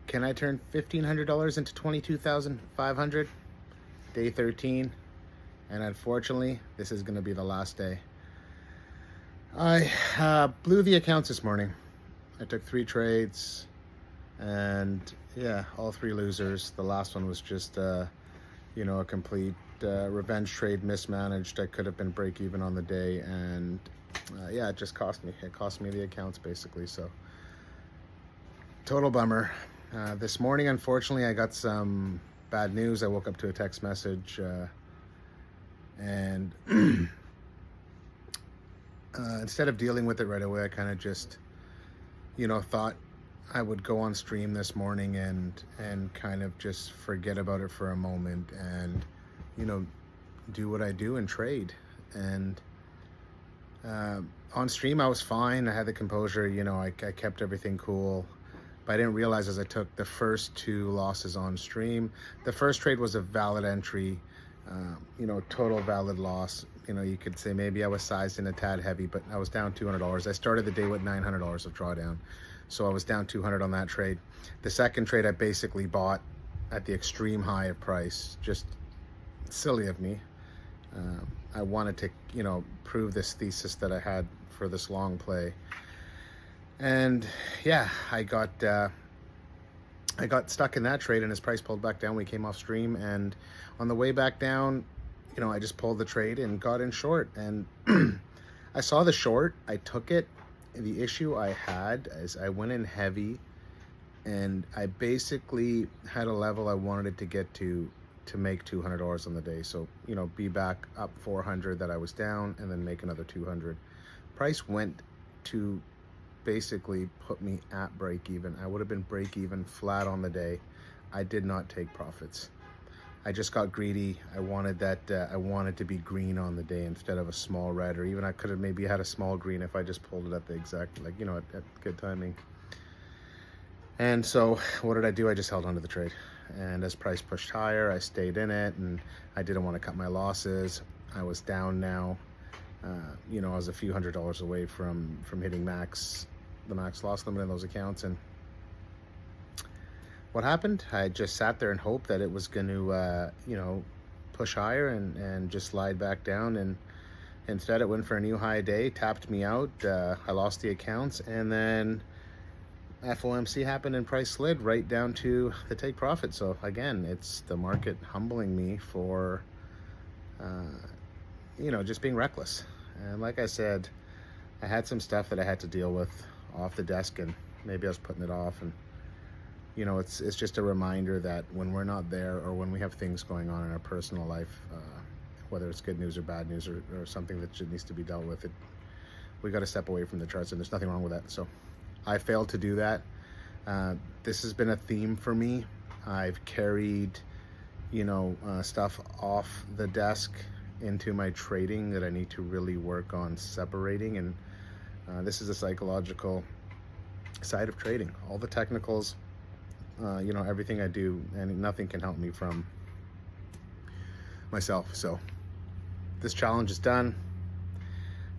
Can I turn $1,500 into $22,500? Day 13, and unfortunately, this is going to be the last day. I blew the accounts this morning. I took 3 trades, and yeah, all 3 losers. The last one was just, a complete revenge trade, mismanaged. I could have been break even on the day, and yeah, it just cost me. It cost me the accounts basically. So total bummer. This morning, unfortunately, I got some bad news. I woke up to a text message, and instead of dealing with it right away, I kind of just, thought I would go on stream this morning and kind of just forget about it for a moment and, do what I do and trade. And on stream, I was fine. I had the composure. I kept everything cool. But I didn't realize as I took the first 2 losses on stream. The first trade was a valid entry, total valid loss. You could say maybe I was sized in a tad heavy, but I was down $200. I started the day with $900 of drawdown. So I was down $200 on that trade. The second trade I basically bought at the extreme high of price. Just silly of me. I wanted to, prove this thesis that I had for this long play. And yeah, I got stuck in that trade, and his price pulled back down. We came off stream, and on the way back down, I just pulled the trade and got in short. And I saw the short, I took it. The issue I had is I went in heavy, and I basically had a level I wanted it to get to make $200 on the day. So, be back up 400 that I was down, and then make another 200. Price went to basically put me at break even. I would have been break even flat on the day. I did not take profits. I just got greedy. I wanted that. I wanted to be green on the day instead of a small red, or even I could have maybe had a small green if I just pulled it at the exact, at good timing. And so what did I do? I just held onto the trade, and as price pushed higher, I stayed in it, and I didn't want to cut my losses. I was down now. I was a few $100s away from hitting the max loss limit in those accounts. And what happened? I just sat there and hoped that it was going to, push higher and just slide back down. And instead, it went for a new high day, tapped me out. I lost the accounts, and then FOMC happened and price slid right down to the take profit. So again, it's the market humbling me for just being reckless. And like I said, I had some stuff that I had to deal with off the desk, and maybe I was putting it off. And it's just a reminder that when we're not there, or when we have things going on in our personal life, whether it's good news or bad news, or something that needs to be dealt with, we got to step away from the charts, and there's nothing wrong with that. So I failed to do that. This has been a theme for me. I've carried stuff off the desk into my trading that I need to really work on separating. And this is a psychological side of trading. All the technicals, everything I do, and nothing can help me from myself. So this challenge is done.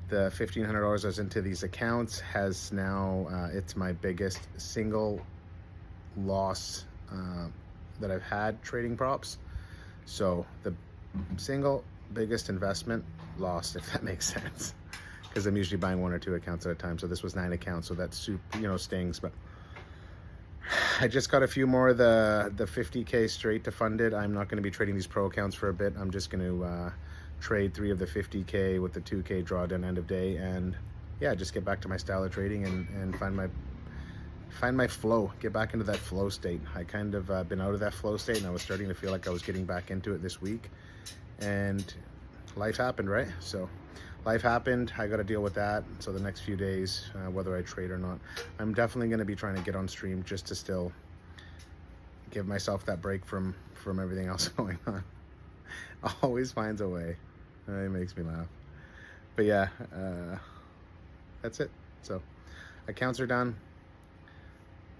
The $1,500 I was into these accounts has now, it's my biggest single loss that I've had trading props. So the single biggest investment lost, if that makes sense, because I'm usually buying 1 or 2 accounts at a time. So this was 9 accounts, so that stings. But I just got a few more of the 50K straight to fund it. I'm not going to be trading these pro accounts for a bit. I'm just going to trade 3 of the 50K with the 2K drawdown end of day, and yeah, just get back to my style of trading and find my flow, get back into that flow state. I kind of been out of that flow state, and I was starting to feel like I was getting back into it this week, and life happened, right? So life happened. I got to deal with that. So the next few days, whether I trade or not, I'm definitely going to be trying to get on stream just to still give myself that break from everything else going on. Always finds a way. It makes me laugh. But yeah, that's it. So accounts are done.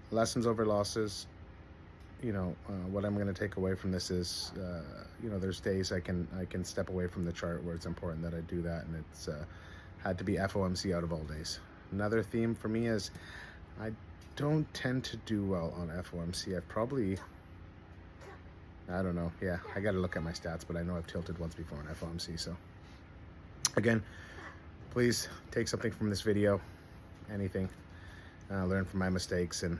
Lessons over losses. What I'm going to take away from this is, there's days I can step away from the chart where it's important that I do that, and it's had to be FOMC out of all days. Another theme for me is I don't tend to do well on FOMC. I've probably, I don't know. Yeah, I got to look at my stats, but I know I've tilted once before on FOMC. So again, please take something from this video, anything, learn from my mistakes, and